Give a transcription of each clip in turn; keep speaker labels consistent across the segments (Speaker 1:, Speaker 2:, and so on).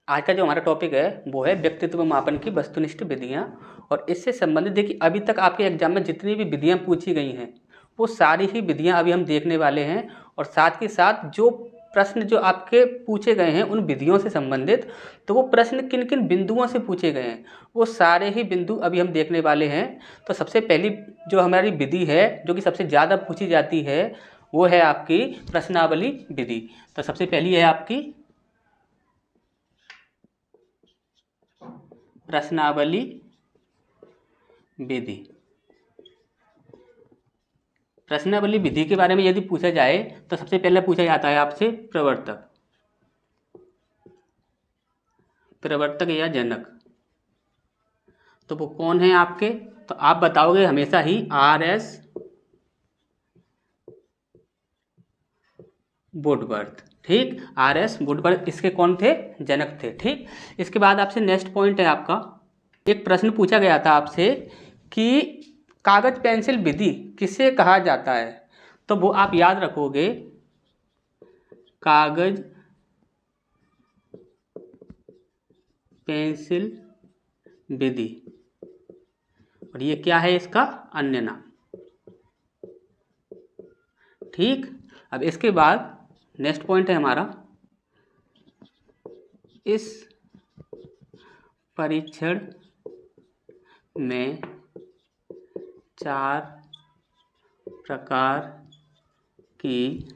Speaker 1: आज का जो हमारा टॉपिक है वो है व्यक्तित्व मापन की वस्तुनिष्ठ विधियाँ। और इससे संबंधित देखिए, अभी तक आपके एग्जाम में जितनी भी विधियाँ पूछी गई हैं वो सारी ही विधियाँ अभी हम देखने वाले हैं। और साथ के साथ जो प्रश्न जो आपके पूछे गए हैं उन विधियों से संबंधित, तो वो प्रश्न किन किन बिंदुओं से पूछे गए हैं वो सारे ही बिंदु अभी हम देखने वाले हैं। तो सबसे पहली जो हमारी विधि है जो कि सबसे ज़्यादा पूछी जाती है वो है आपकी प्रश्नावली विधि। तो सबसे पहली है आपकी प्रश्नावली विधि। प्रश्नावली विधि के बारे में यदि पूछा जाए तो सबसे पहले पूछा जाता है आपसे प्रवर्तक, प्रवर्तक या जनक। तो वो कौन है आपके, तो आप बताओगे हमेशा ही R.S. वुडवर्थ। ठीक, R.S. वुडवर्थ इसके कौन थे, जनक थे। ठीक, इसके बाद आपसे नेक्स्ट पॉइंट है आपका, एक प्रश्न पूछा गया था आपसे कि कागज पेंसिल विधि किसे कहा जाता है। तो वो आप याद रखोगे, कागज पेंसिल विधि, और ये क्या है इसका अन्य नाम। ठीक, अब इसके बाद नेक्स्ट पॉइंट है हमारा, इस परीक्षण में 4 प्रकार की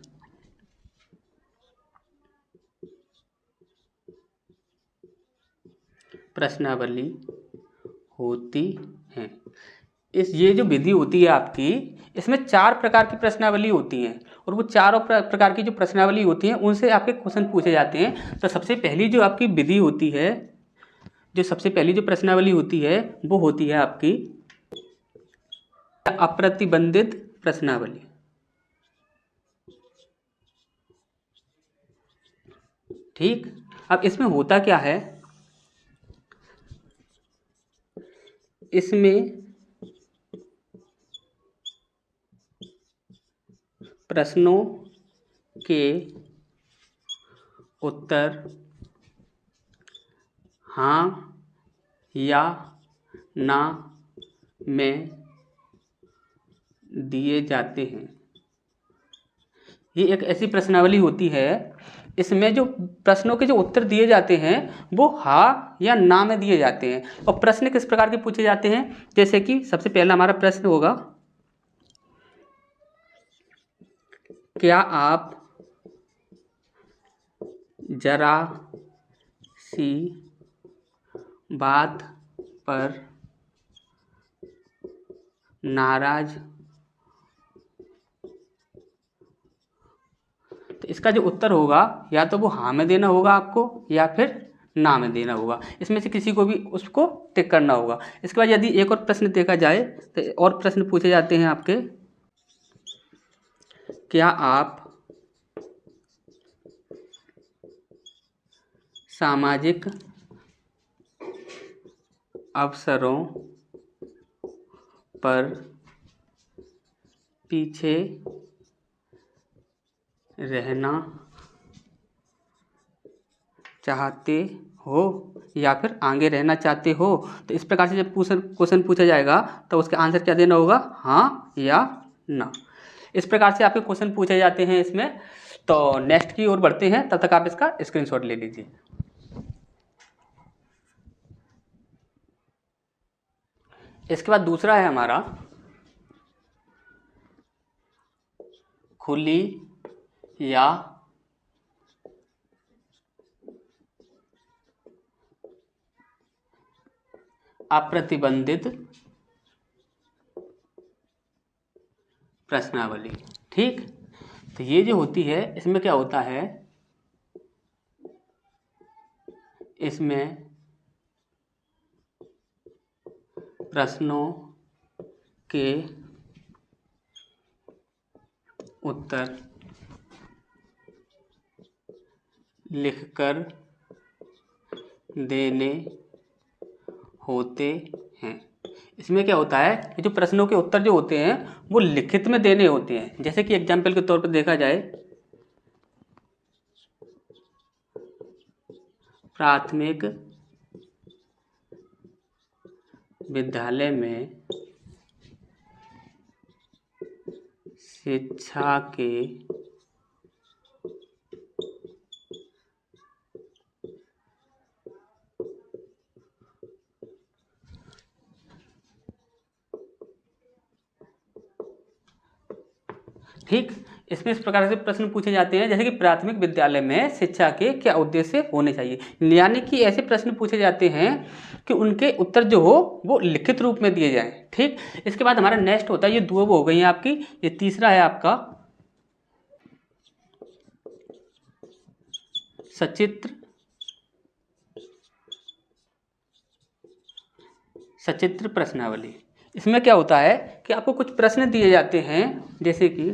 Speaker 1: प्रश्नावली होती हैं। ये जो विधि होती है आपकी, इसमें 4 प्रकार की प्रश्नावली होती हैं, और वो चारों प्रकार की जो प्रश्नावली होती हैं उनसे आपके क्वेश्चन पूछे जाते हैं। तो सबसे पहली जो आपकी विधि होती है, जो सबसे पहली जो प्रश्नावली होती है वो होती है आपकी अप्रतिबंधित प्रश्नावली। ठीक, अब इसमें होता क्या है, इसमें प्रश्नों के उत्तर हाँ या ना में दिए जाते हैं। ये एक ऐसी प्रश्नावली होती है, इसमें जो प्रश्नों के जो उत्तर दिए जाते हैं वो हाँ या ना में दिए जाते हैं। और प्रश्न किस प्रकार के पूछे जाते हैं, जैसे कि सबसे पहला हमारा प्रश्न होगा, क्या आप जरा सी बात पर नाराज। तो इसका जो उत्तर होगा या तो वो हाँ में देना होगा आपको या फिर ना में देना होगा, इसमें से किसी को भी उसको टिक करना होगा। इसके बाद यदि एक और प्रश्न देखा जाए तो और प्रश्न पूछे जाते हैं आपके, क्या आप सामाजिक अवसरों पर पीछे रहना चाहते हो या फिर आगे रहना चाहते हो। तो इस प्रकार से जब क्वेश्चन पूछा जाएगा तो उसका आंसर क्या देना होगा, हाँ या ना। इस प्रकार से आपके क्वेश्चन पूछे जाते हैं इसमें। तो नेक्स्ट की ओर बढ़ते हैं, तब तक आप इसका स्क्रीनशॉट ले लीजिए। इसके बाद दूसरा है हमारा खुली या अप्रतिबंधित प्रश्नावली। ठीक, तो ये जो होती है इसमें क्या होता है, इसमें प्रश्नों के उत्तर लिखकर देने होते हैं। इसमें क्या होता है कि जो प्रश्नों के उत्तर जो होते हैं वो लिखित में देने होते हैं। जैसे कि एग्जाम्पल के तौर पर देखा जाए, प्राथमिक विद्यालय में शिक्षा के ठीक, इसमें इस प्रकार से प्रश्न पूछे जाते हैं जैसे कि प्राथमिक विद्यालय में शिक्षा के क्या उद्देश्य होने चाहिए, यानी कि ऐसे प्रश्न पूछे जाते हैं कि उनके उत्तर जो हो वो लिखित रूप में दिए जाएं। ठीक, इसके बाद हमारा नेक्स्ट होता है, ये दो हो गई हैं आपकी, ये तीसरा है आपका सचित्र प्रश्नावली। इसमें क्या होता है कि आपको कुछ प्रश्न दिए जाते हैं, जैसे कि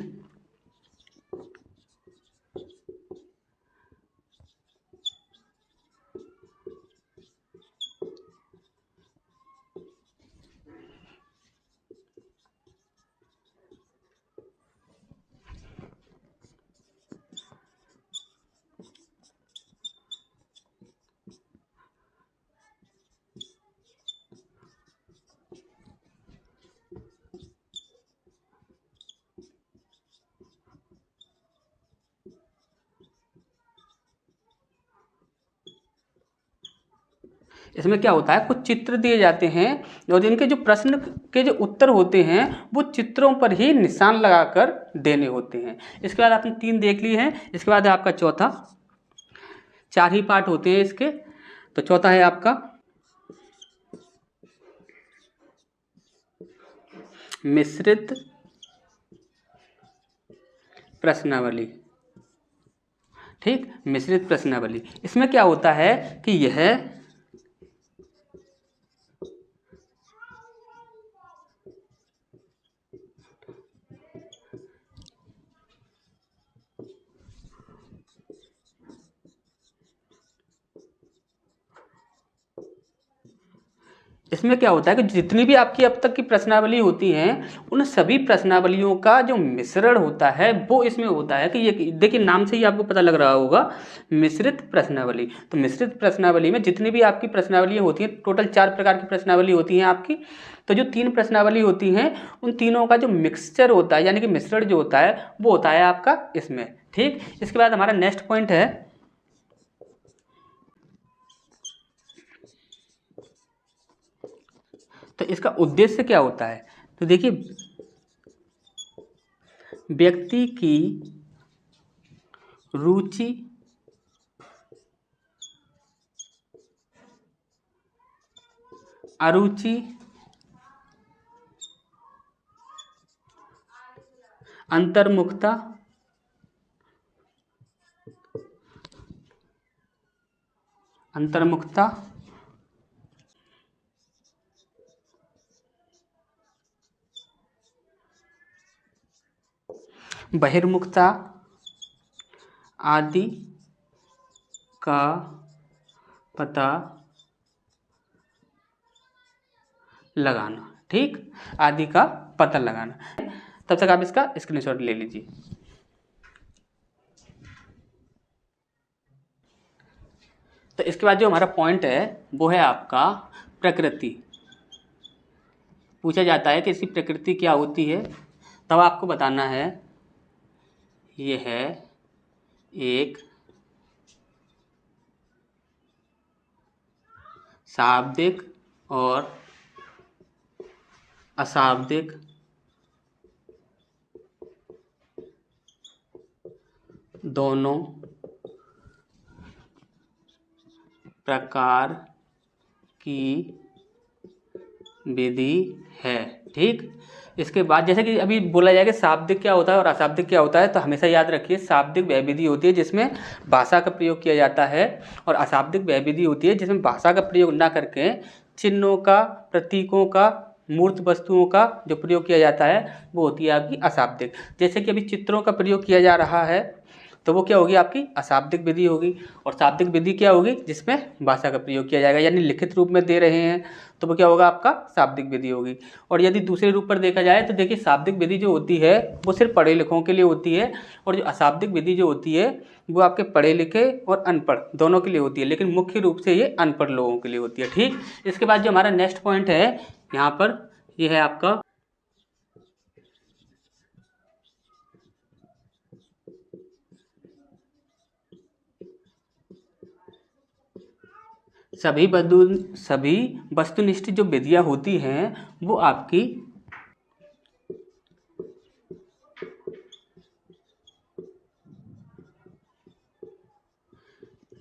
Speaker 1: इसमें क्या होता है, कुछ चित्र दिए जाते हैं और जिनके जो प्रश्न के जो उत्तर होते हैं वो चित्रों पर ही निशान लगाकर देने होते हैं। इसके बाद आपने 3 देख लिए हैं, इसके बाद है आपका चौथा, 4 ही पार्ट होते हैं इसके। तो चौथा है आपका मिश्रित प्रश्नावली। ठीक, मिश्रित प्रश्नावली। इसमें क्या होता है कि यह इसमें क्या होता है कि जितनी भी आपकी अब तक की प्रश्नावली होती हैं उन सभी प्रश्नावलियों का जो मिश्रण होता है वो इसमें होता है कि ये देखिए नाम से ही आपको पता लग रहा होगा, मिश्रित प्रश्नावली। तो मिश्रित प्रश्नावली में जितनी भी आपकी प्रश्नावलियाँ होती हैं, टोटल 4 प्रकार की प्रश्नावली होती हैं आपकी। तो जो 3 प्रश्नावली होती हैं उन तीनों का जो मिक्सचर होता है यानी कि मिश्रण जो होता है वो होता है आपका इसमें। ठीक, इसके बाद हमारा नेक्स्ट पॉइंट है तो इसका उद्देश्य क्या होता है। तो देखिए व्यक्ति की रुचि अरुचि अंतर्मुखता बहिर्मुखता आदि का पता लगाना। ठीक, आदि का पता लगाना। तब तक आप इसका स्क्रीनशॉट ले लीजिए। तो इसके बाद जो हमारा पॉइंट है वो है आपका प्रकृति। पूछा जाता है कि इसकी प्रकृति क्या होती है, तब आपको बताना है ये है एक शाब्दिक और अशाब्दिक दोनों प्रकार की विधि है। ठीक, इसके बाद जैसे कि अभी बोला जाएगा शाब्दिक क्या होता है और अशाब्दिक क्या होता है, तो हमेशा याद रखिए शाब्दिक वह विधि होती है जिसमें भाषा का प्रयोग किया जाता है और अशाब्दिक वह विधि होती है जिसमें भाषा का प्रयोग ना करके चिन्हों का, प्रतीकों का, मूर्त वस्तुओं का जो प्रयोग किया जाता है वो होती है आपकी अशाब्दिक। जैसे कि अभी चित्रों का प्रयोग किया जा रहा है तो वो क्या होगी, आपकी अशाब्दिक विधि होगी। और शाब्दिक विधि क्या होगी, जिसमें भाषा का प्रयोग किया जाएगा, यानी लिखित रूप में दे रहे हैं तो वो क्या होगा, आपका शाब्दिक विधि होगी। और यदि दूसरे रूप पर देखा जाए तो देखिए, शाब्दिक विधि जो होती है वो सिर्फ पढ़े लिखों के लिए होती है, और जो अशाब्दिक विधि जो होती है वो आपके पढ़े लिखे और अनपढ़ दोनों के लिए होती है, लेकिन मुख्य रूप से ये अनपढ़ लोगों के लिए होती है। ठीक, इसके बाद जो हमारा नेक्स्ट पॉइंट है यहाँ पर, ये है आपका सभी वस्तुनिष्ठ जो विधियाँ होती हैं वो आपकी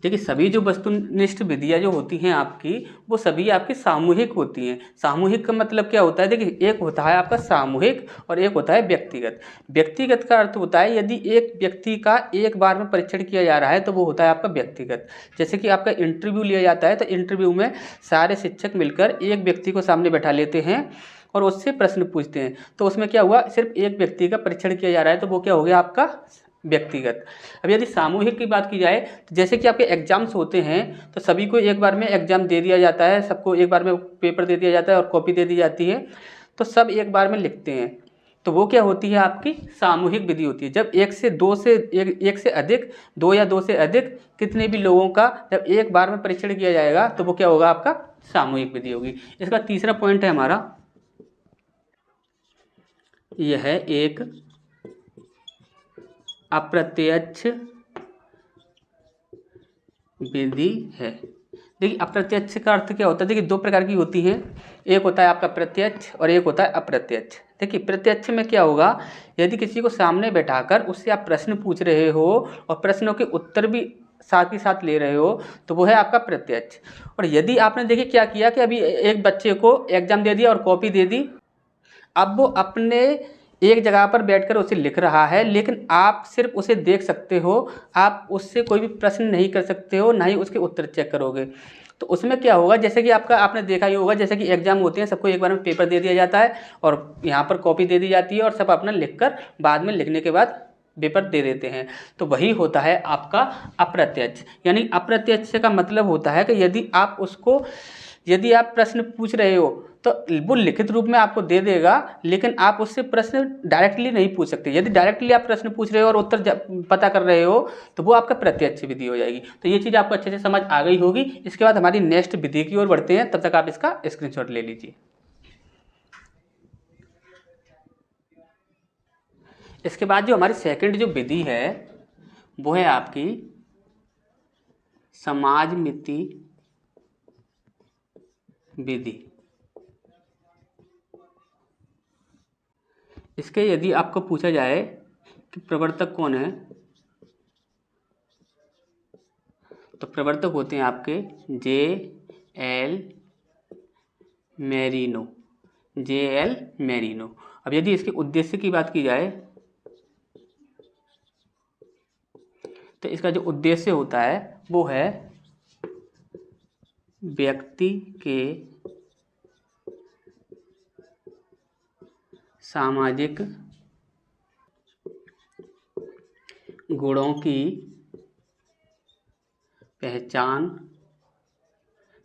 Speaker 1: देखिए, सभी जो वस्तुनिष्ठ विधियाँ जो होती हैं आपकी, वो सभी आपकी सामूहिक होती हैं। सामूहिक का मतलब क्या होता है, देखिए एक होता है आपका सामूहिक और एक होता है व्यक्तिगत। व्यक्तिगत का अर्थ होता है यदि एक व्यक्ति का एक बार में परीक्षण किया जा रहा है तो वो होता है आपका व्यक्तिगत। जैसे कि आपका इंटरव्यू लिया जाता है तो इंटरव्यू में सारे शिक्षक मिलकर एक व्यक्ति को सामने बैठा लेते हैं और उससे प्रश्न पूछते हैं, तो उसमें क्या हुआ, सिर्फ एक व्यक्ति का परीक्षण किया जा रहा है तो वो क्या हो गया, आपका व्यक्तिगत। अब यदि सामूहिक की बात की जाए तो जैसे कि आपके एग्जाम्स होते हैं तो सभी को एक बार में एग्जाम दे दिया जाता है, सबको एक बार में पेपर दे दिया जाता है और कॉपी दे दी जाती है, तो सब एक बार में लिखते हैं, तो वो क्या होती है, आपकी सामूहिक विधि होती है। जब एक से अधिक, दो या दो से अधिक कितने भी लोगों का जब एक बार में परीक्षण किया जाएगा तो वो क्या होगा, आपका सामूहिक विधि होगी। इसका तीसरा पॉइंट है हमारा, यह एक अप्रत्यक्ष विधि है। देखिए, अप्रत्यक्ष का अर्थ क्या होता है, देखिए दो प्रकार की होती हैं, एक होता है आपका प्रत्यक्ष और एक होता है अप्रत्यक्ष। देखिए, प्रत्यक्ष में क्या होगा, यदि किसी को सामने बैठाकर उससे आप प्रश्न पूछ रहे हो और प्रश्नों के उत्तर भी साथ ही साथ ले रहे हो तो वो है आपका प्रत्यक्ष। और यदि आपने देखिए क्या किया कि अभी एक बच्चे को एग्जाम दे दिया और कॉपी दे दी, अब वो अपने एक जगह पर बैठकर उसे लिख रहा है, लेकिन आप सिर्फ उसे देख सकते हो, आप उससे कोई भी प्रश्न नहीं कर सकते हो, ना ही उसके उत्तर चेक करोगे। तो उसमें क्या होगा, जैसे कि आपने देखा ही होगा, जैसे कि एग्जाम होते हैं सबको एक बार में पेपर दे दिया जाता है और यहाँ पर कॉपी दे दी जाती है और सब अपना लिखकर बाद में लिखने के बाद पेपर दे देते हैं, तो वही होता है आपका अप्रत्यक्ष। यानी अप्रत्यक्ष का मतलब होता है कि यदि आप प्रश्न पूछ रहे हो तो वो लिखित रूप में आपको दे देगा, लेकिन आप उससे प्रश्न डायरेक्टली नहीं पूछ सकते। यदि डायरेक्टली आप प्रश्न पूछ रहे हो और उत्तर पता कर रहे हो तो वो आपका प्रत्यक्ष विधि हो जाएगी। तो ये चीज़ आपको अच्छे से समझ आ गई होगी। इसके बाद हमारी नेक्स्ट विधि की ओर बढ़ते हैं, तब तक आप इसका स्क्रीनशॉट ले लीजिए। इसके बाद जो हमारी सेकंड जो विधि है वो है आपकी समाजमिति विधि। इसके यदि आपको पूछा जाए कि प्रवर्तक कौन है, तो प्रवर्तक होते हैं आपके J.L. मैरिनो। J.L. मैरिनो। अब यदि इसके उद्देश्य की बात की जाए तो इसका जो उद्देश्य होता है वो है व्यक्ति के सामाजिक गुणों की पहचान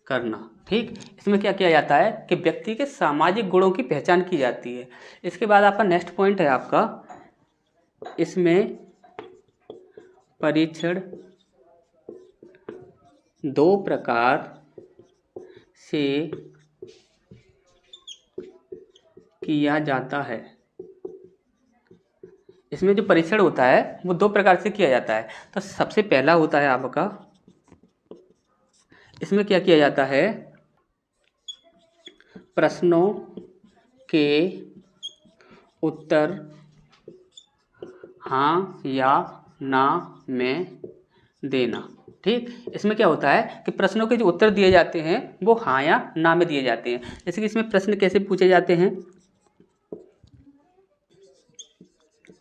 Speaker 1: करना। ठीक, इसमें क्या किया जाता है कि व्यक्ति के सामाजिक गुणों की पहचान की जाती है। इसके बाद आपका नेक्स्ट पॉइंट है आपका, इसमें परीक्षण दो प्रकार से किया जाता है। इसमें जो परीक्षण होता है वो दो प्रकार से किया जाता है। तो सबसे पहला होता है आपका, इसमें क्या किया जाता है, प्रश्नों के उत्तर हाँ या ना में देना। ठीक, इसमें क्या होता है कि प्रश्नों के जो उत्तर दिए जाते हैं वो हाँ या ना में दिए जाते हैं। जैसे कि इसमें प्रश्न कैसे पूछे जाते हैं,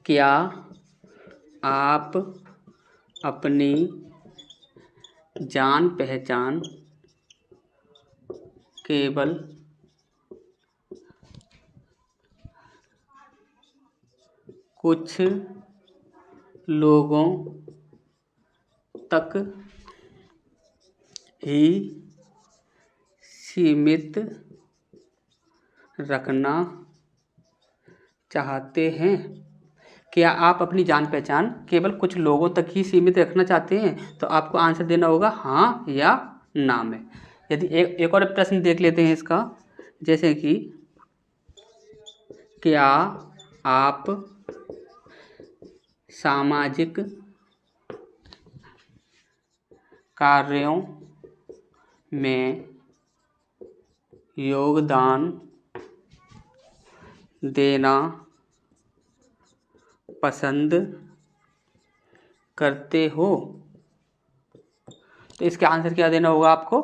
Speaker 1: क्या आप अपनी जान पहचान केवल कुछ लोगों तक ही सीमित रखना चाहते हैं? क्या आप अपनी जान पहचान केवल कुछ लोगों तक ही सीमित रखना चाहते हैं? तो आपको आंसर देना होगा हाँ या ना में। यदि एक और प्रश्न देख लेते हैं इसका, जैसे कि क्या आप सामाजिक कार्यों में योगदान देना पसंद करते हो? तो इसका आंसर क्या देना होगा आपको,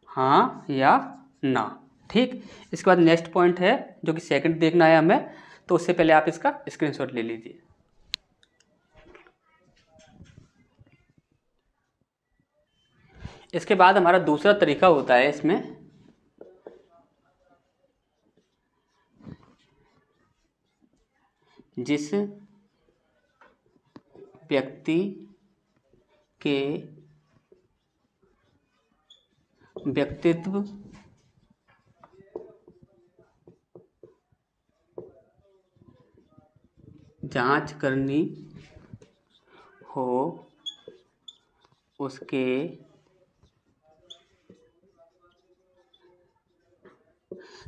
Speaker 1: हाँ या ना। ठीक, इसके बाद नेक्स्ट पॉइंट है जो कि सेकंड देखना है हमें, तो उससे पहले आप इसका स्क्रीनशॉट ले लीजिए। इसके बाद हमारा दूसरा तरीका होता है इसमें, जिस व्यक्ति के व्यक्तित्व जांच करनी हो उसके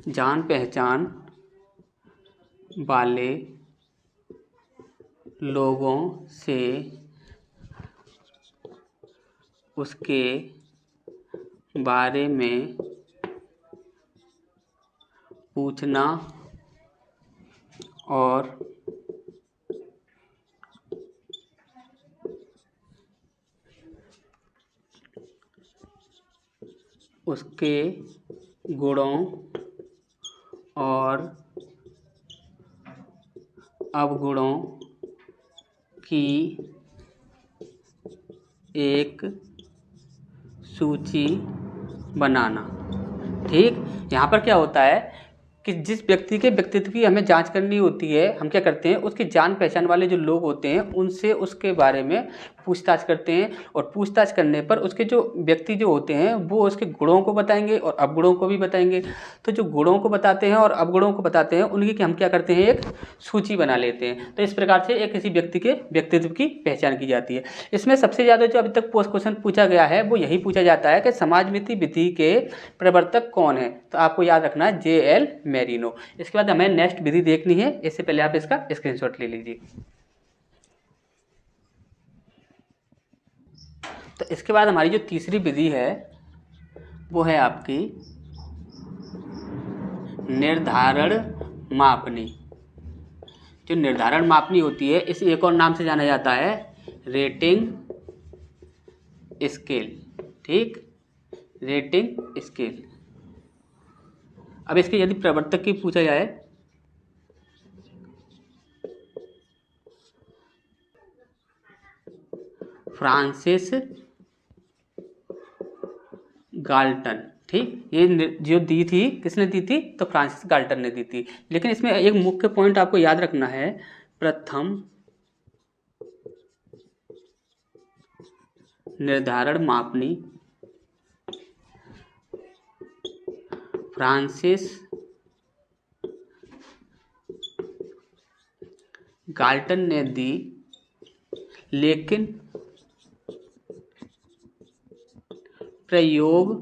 Speaker 1: जान पहचान वाले लोगों से उसके बारे में पूछना और उसके गुणों और अवगुणों की एक सूची बनाना। ठीक, यहाँ पर क्या होता है कि जिस व्यक्ति के व्यक्तित्व की हमें जांच करनी होती है, हम क्या करते हैं उसकी जान पहचान वाले जो लोग होते हैं उनसे उसके बारे में पूछताछ करते हैं, और पूछताछ करने पर उसके जो व्यक्ति जो होते हैं वो उसके गुणों को बताएंगे और अवगुणों को भी बताएंगे। तो जो गुणों को बताते हैं और अवगुणों को बताते हैं उनकी हम क्या करते हैं, एक सूची बना लेते हैं। तो इस प्रकार से एक किसी व्यक्ति के व्यक्तित्व की पहचान की जाती है। इसमें सबसे ज़्यादा जो अभी तक क्वेश्चन पूछा गया है वो यही पूछा जाता है कि समाजमिति विधि के प्रवर्तक कौन है? तो आपको याद रखना है J.L. मेरिनो। इसके बाद हमें नेक्स्ट विधि देखनी है, इससे पहले आप इसका स्क्रीनशॉट ले लीजिए। तो इसके बाद हमारी जो तीसरी विधि है वो है आपकी निर्धारण मापनी। जो निर्धारण मापनी होती है इसे एक और नाम से जाना जाता है रेटिंग स्केल। ठीक, रेटिंग स्केल। अब इसके यदि प्रवर्तक की पूछा जाए फ्रांसिस गाल्टन। ठीक, ये जो दी थी किसने दी थी? तो फ्रांसिस गाल्टन ने दी थी। लेकिन इसमें एक मुख्य पॉइंट आपको याद रखना है, प्रथम निर्धारण मापनी फ्रांसिस गाल्टन ने दी, लेकिन प्रयोग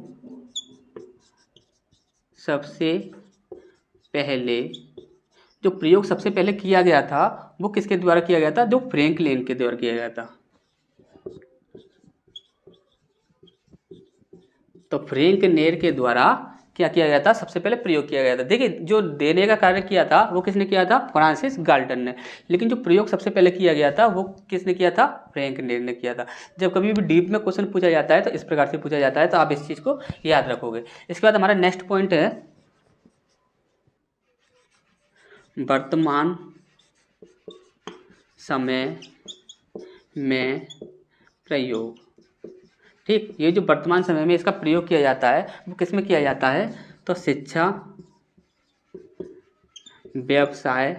Speaker 1: सबसे पहले जो प्रयोग सबसे पहले किया गया था वो किसके द्वारा किया गया था? जो फ्रैंकलिन के द्वारा किया गया था। तो फ्रैंकलिन के द्वारा क्या किया गया था? सबसे पहले प्रयोग किया गया था। देखिए, जो देने का कार्य किया था वो किसने किया था? फ्रांसिस गाल्टन ने। लेकिन जो प्रयोग सबसे पहले किया गया था वो किसने किया था? फ्रैंकलिन ने किया था। जब कभी भी डीप में क्वेश्चन पूछा जाता है तो इस प्रकार से पूछा जाता है, तो आप इस चीज़ को याद रखोगे। इसके बाद हमारा नेक्स्ट पॉइंट है वर्तमान समय में प्रयोग। ठीक, ये जो वर्तमान समय में इसका प्रयोग किया जाता है वो किस में किया जाता है? तो शिक्षा, व्यवसाय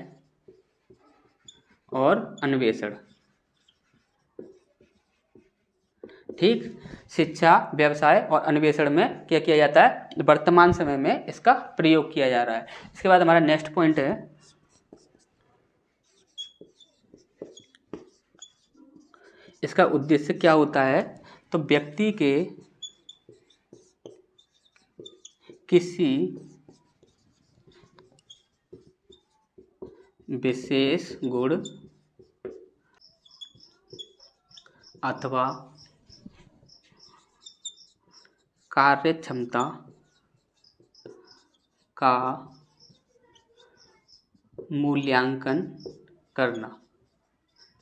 Speaker 1: और अन्वेषण। ठीक। शिक्षा, व्यवसाय और अन्वेषण में क्या किया जाता है, वर्तमान समय में इसका प्रयोग किया जा रहा है। इसके बाद हमारा नेक्स्ट पॉइंट है, इसका उद्देश्य क्या होता है, तो व्यक्ति के किसी विशेष गुण अथवा कार्य क्षमता का मूल्यांकन करना।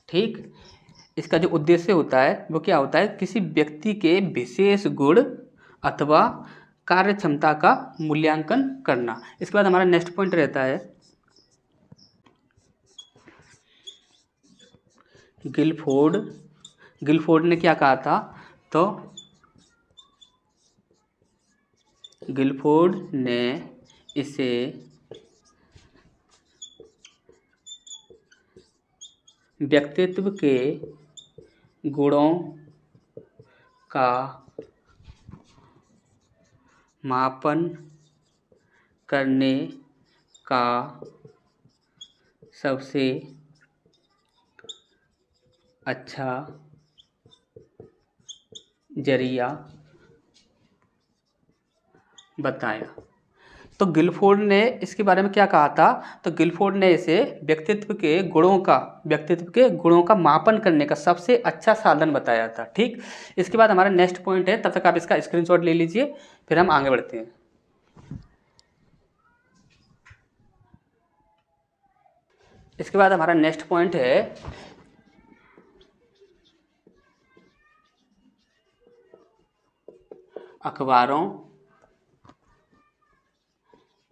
Speaker 1: ठीक। इसका जो उद्देश्य होता है वो क्या होता है, किसी व्यक्ति के विशेष गुण अथवा कार्य क्षमता का मूल्यांकन करना। इसके बाद हमारा नेक्स्ट पॉइंट रहता है, गिलफोर्ड ने क्या कहा था, तो गिलफोर्ड ने इसे व्यक्तित्व के गुणों का मापन करने का सबसे अच्छा जरिया बताया। तो गिलफोर्ड ने इसके बारे में क्या कहा था, तो गिलफोर्ड ने इसे व्यक्तित्व के गुणों का मापन करने का सबसे अच्छा साधन बताया था। ठीक। इसके बाद हमारा नेक्स्ट पॉइंट है, तब तक आप इसका स्क्रीनशॉट ले लीजिए, फिर हम आगे बढ़ते हैं। इसके बाद हमारा नेक्स्ट पॉइंट है, अखबारों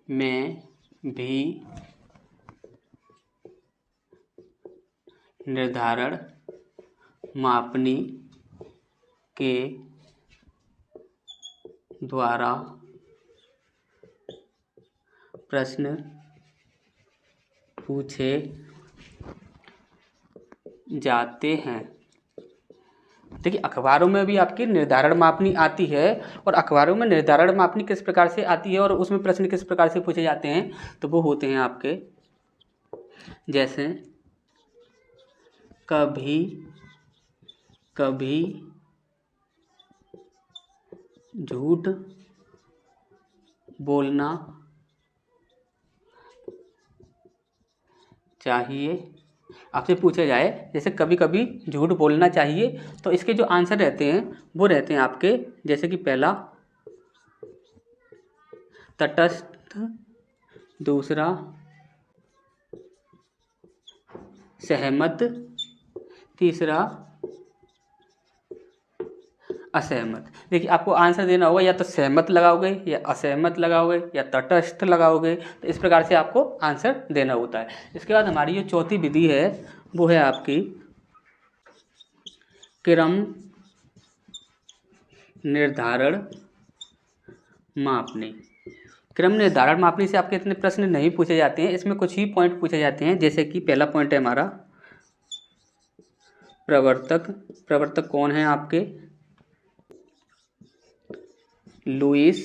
Speaker 1: में भी निर्धारण मापनी के द्वारा प्रश्न पूछे जाते हैं। देखिए, अखबारों में भी आपकी निर्धारण मापनी आती है, और अखबारों में निर्धारण मापनी किस प्रकार से आती है और उसमें प्रश्न किस प्रकार से पूछे जाते हैं, तो वो होते हैं आपके, जैसे कभी कभी झूठ बोलना चाहिए। आपसे पूछा जाए जैसे कभी कभी झूठ बोलना चाहिए, तो इसके जो आंसर रहते हैं वो रहते हैं आपके, जैसे कि पहला तटस्थ, दूसरा सहमत, तीसरा असहमत। देखिए, आपको आंसर देना होगा, या तो सहमत लगाओगे, या असहमत लगाओगे, या तटस्थ लगाओगे, तो इस प्रकार से आपको आंसर देना होता है। इसके बाद हमारी जो चौथी विधि है वो है आपकी क्रम निर्धारण मापनी। क्रम निर्धारण मापनी से आपके इतने प्रश्न नहीं पूछे जाते हैं, इसमें कुछ ही पॉइंट पूछे जाते हैं, जैसे कि पहला पॉइंट है हमारा प्रवर्तक कौन है आपके, लुईस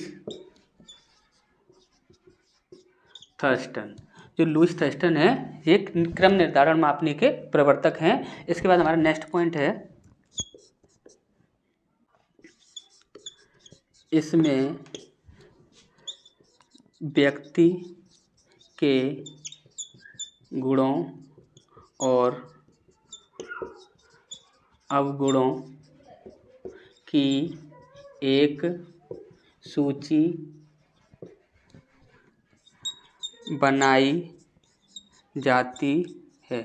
Speaker 1: थर्स्टन। जो लुईस थर्स्टन है ये क्रम निर्धारण मापनी के प्रवर्तक हैं। इसके बाद हमारा नेक्स्ट पॉइंट है, इसमें व्यक्ति के गुणों और अवगुणों की एक सूची बनाई जाती है।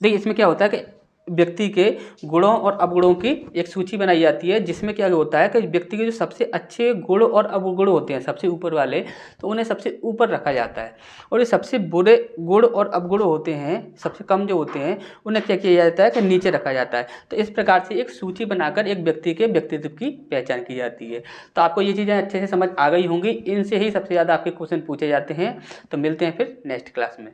Speaker 1: देखिए, इसमें क्या होता है कि व्यक्ति के गुणों और अवगुणों की एक सूची बनाई जाती है, जिसमें क्या होता है कि व्यक्ति के जो सबसे अच्छे गुण और अवगुण होते हैं, सबसे ऊपर वाले, तो उन्हें सबसे ऊपर रखा जाता है, और जो सबसे बुरे गुण और अवगुण होते हैं, सबसे कम जो होते हैं, उन्हें क्या किया जाता है कि नीचे रखा जाता है। तो इस प्रकार से एक सूची बनाकर एक व्यक्ति के व्यक्तित्व की पहचान की जाती है। तो आपको ये चीज़ें अच्छे से समझ आ गई होंगी, इनसे ही सबसे ज़्यादा आपके क्वेश्चन पूछे जाते हैं। तो मिलते हैं फिर नेक्स्ट क्लास में।